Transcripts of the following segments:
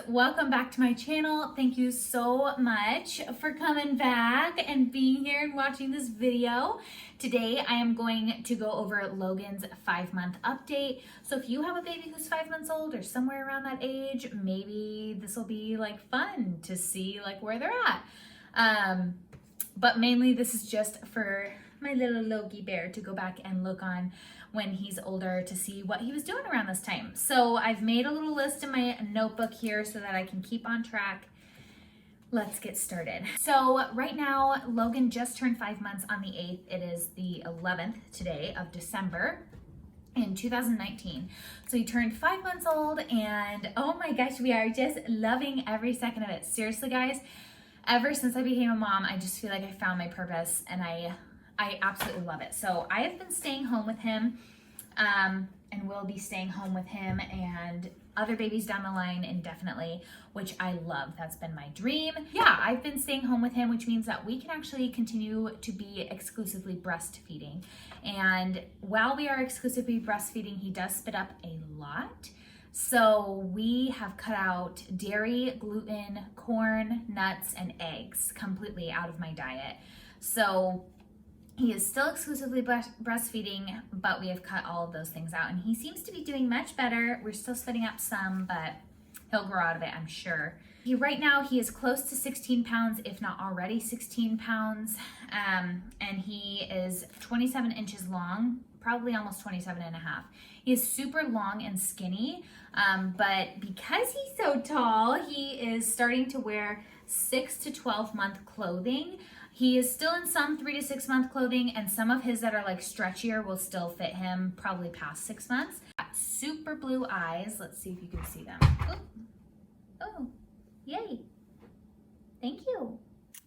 welcome back to my channel. Thank you so much for coming back and being here and watching this video. Today I am going to go over Logan's 5-month update. So if you have a baby who's 5 months old or somewhere around that age, maybe this will be like fun to see like where they're at. But mainly this is just for my little Logie bear to go back and look on when he's older to see what he was doing around this time. So I've made a little list in my notebook here so that I can keep on track. Let's get started. So right now, Logan just turned 5 months on the 8th. It is the 11th today of December in 2019. So he turned 5 months old and oh my gosh, we are just loving every second of it. Seriously guys, ever since I became a mom, I just feel like I found my purpose and I absolutely love it. So I have been staying home with him and will be staying home with him and other babies down the line indefinitely, which I love. That's been my dream. Yeah, I've been staying home with him, which means that we can actually continue to be exclusively breastfeeding. And while we are exclusively breastfeeding, he does spit up a lot. So we have cut out dairy, gluten, corn, nuts, and eggs completely out of my diet. So he is still exclusively breastfeeding, but we have cut all of those things out and he seems to be doing much better. We're still spitting up some, but he'll grow out of it, I'm sure. Right now, he is close to 16 pounds, if not already 16 pounds. And he is 27 inches long, probably almost 27 and a half. He is super long and skinny, but because he's so tall, he is starting to wear 6 to 12 month clothing. He is still in some 3 to 6 month clothing, and some of his that are like stretchier will still fit him probably past 6 months. Super blue eyes. Let's see if you can see them. Oh, yay. Thank you.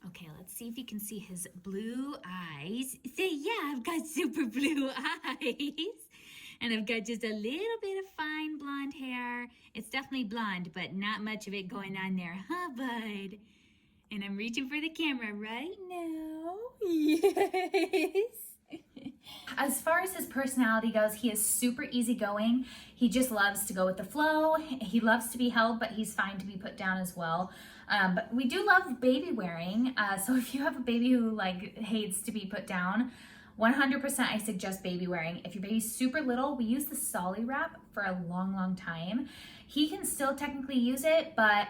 Okay, let's see if you can see his blue eyes. Say, yeah, I've got super blue eyes. And I've got just a little bit of fine blonde hair. It's definitely blonde, but not much of it going on there, huh, bud? And I'm reaching for the camera right now. Yes. As far as his personality goes, he is super easygoing. He just loves to go with the flow. He loves to be held, but he's fine to be put down as well. But we do love baby wearing. So if you have a baby who like hates to be put down, 100% I suggest baby wearing. If your baby's super little, we use the Solly wrap for a long time. He can still technically use it, but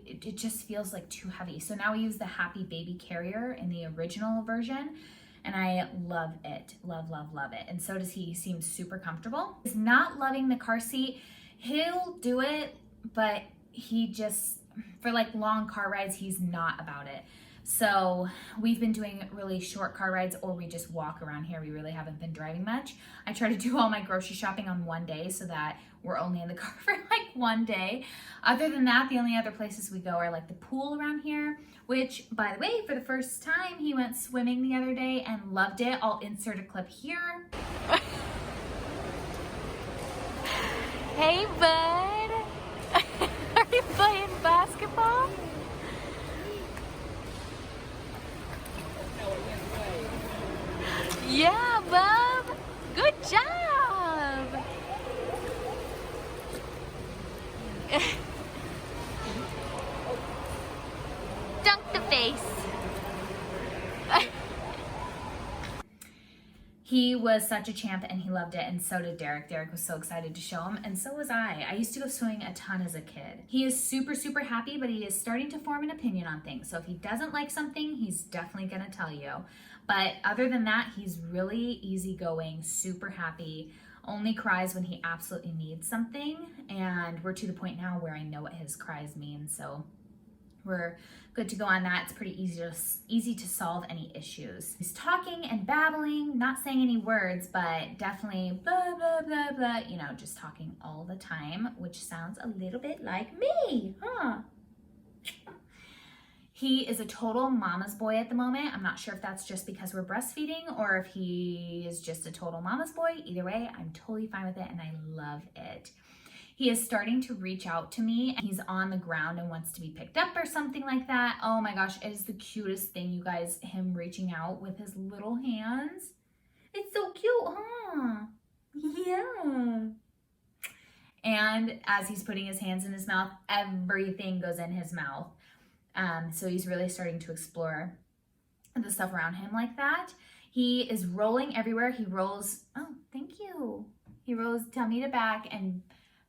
it just feels like too heavy. So now we use the Happy Baby Carrier in the original version, and I love it. Love it. And so does he. He seems super comfortable. He's not loving the car seat. He'll do it, but he just, for like long car rides, he's not about it. So we've been doing really short car rides, or we just walk around here. We really haven't been driving much. I try to do all my grocery shopping on one day so that we're only in the car for like one day. Other than that, the only other places we go are like the pool around here, which by the way, for the first time, he went swimming the other day and loved it. I'll insert a clip here. Hey, bud. Are you playing basketball? Yeah, bub. Good job. Dunk the face. He was such a champ and he loved it, and so did Derek. Derek was so excited to show him, and so was I. I used to go swimming a ton as a kid. He is super happy, but he is starting to form an opinion on things. So if he doesn't like something, he's definitely gonna tell you. But other than that, he's really easygoing, super happy, only cries when he absolutely needs something. And we're to the point now where I know what his cries mean. So we're good to go on that. It's pretty easy to solve any issues. He's talking and babbling, not saying any words, but definitely blah, blah, blah, blah, you know, just talking all the time, which sounds a little bit like me, huh? He is a total mama's boy at the moment. I'm not sure if that's just because we're breastfeeding or if he is just a total mama's boy. Either way, I'm totally fine with it and I love it. He is starting to reach out to me. He's on the ground and wants to be picked up or something like that. Oh my gosh, it is the cutest thing, you guys, him reaching out with his little hands. It's so cute, huh? Yeah. And as he's putting his hands in his mouth, everything goes in his mouth. So he's really starting to explore the stuff around him like that. He is rolling everywhere. He rolls, oh, thank you. He rolls tummy to back and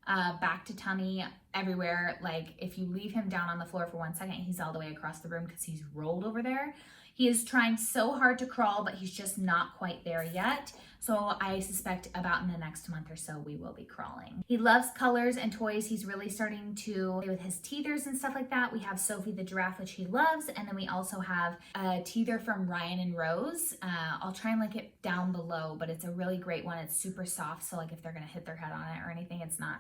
back to tummy everywhere. Like if you leave him down on the floor for 1 second, he's all the way across the room because he's rolled over there. He is trying so hard to crawl, but he's just not quite there yet. So I suspect about in the next month or so, we will be crawling. He loves colors and toys. He's really starting to play with his teethers and stuff like that. We have Sophie the giraffe, which he loves. And then we also have a teether from Ryan and Rose. I'll try and link it down below, but it's a really great one. It's super soft. So like if they're gonna hit their head on it or anything, it's not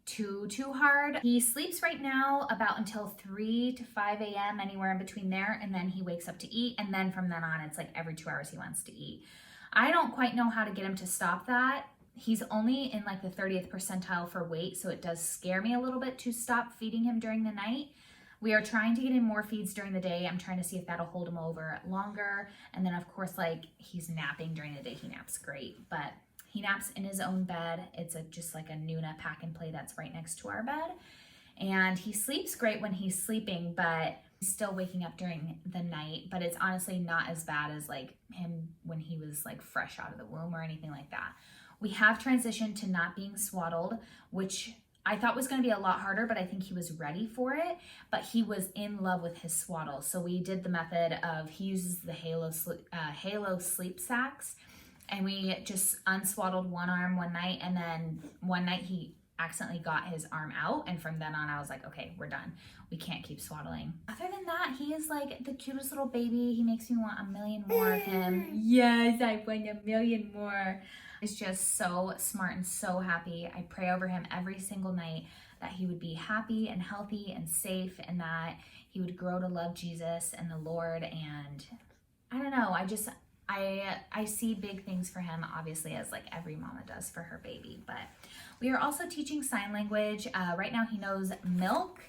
too hard. He sleeps right now about until 3 to 5 a.m. anywhere in between there, and then he wakes up to eat, and then from then on it's like every 2 hours he wants to eat. I don't quite know how to get him to stop that. He's only in like the 30th percentile for weight, so it does scare me a little bit to stop feeding him during the night. We are trying to get him more feeds during the day. I'm trying to see if that'll hold him over longer, and then of course like he's napping during the day. He naps great, but he naps in his own bed. It's just like a Nuna pack and play that's right next to our bed. And he sleeps great when he's sleeping, but he's still waking up during the night. But it's honestly not as bad as like him when he was like fresh out of the womb or anything like that. We have transitioned to not being swaddled, which I thought was going to be a lot harder, but I think he was ready for it. But he was in love with his swaddle. So we did the method of, he uses the Halo sleep sacks. And we just unswaddled one arm one night, and then one night he accidentally got his arm out, and from then on I was like, okay, we're done. We can't keep swaddling. Other than that, he is like the cutest little baby. He makes me want a million more of him. Yes, I want a million more. He's just so smart and so happy. I pray over him every single night that he would be happy and healthy and safe, and that he would grow to love Jesus and the Lord. And I don't know, I see big things for him, obviously, as like every mama does for her baby. But we are also teaching sign language. Right now he knows milk,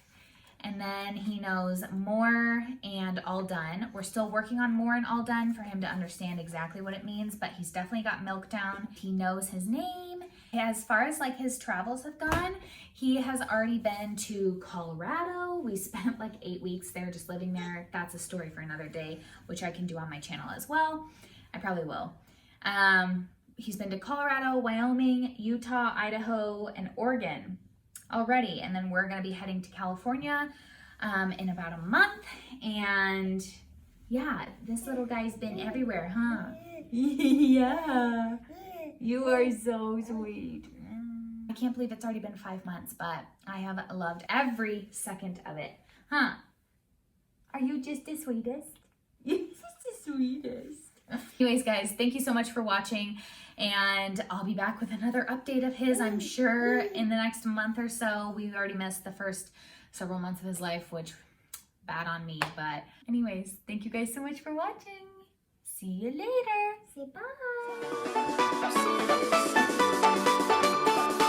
and then he knows more and all done. We're still working on more and all done for him to understand exactly what it means, but he's definitely got milk down. He knows his name. As far as like his travels have gone, he has already been to Colorado. We spent like 8 weeks there just living there. That's a story for another day, which I can do on my channel as well. I probably will. He's been to Colorado, Wyoming, Utah, Idaho, and Oregon already. And then we're going to be heading to California in about a month. And yeah, this little guy's been everywhere, huh? Yeah. You are so sweet. I can't believe it's already been 5 months, but I have loved every second of it. Huh? Are you just the sweetest? You're just the sweetest. Anyways, guys, thank you so much for watching, and I'll be back with another update of his, I'm sure, in the next month or so. We've already missed the first several months of his life, which, bad on me. But anyways, thank you guys so much for watching. See you later. Say bye.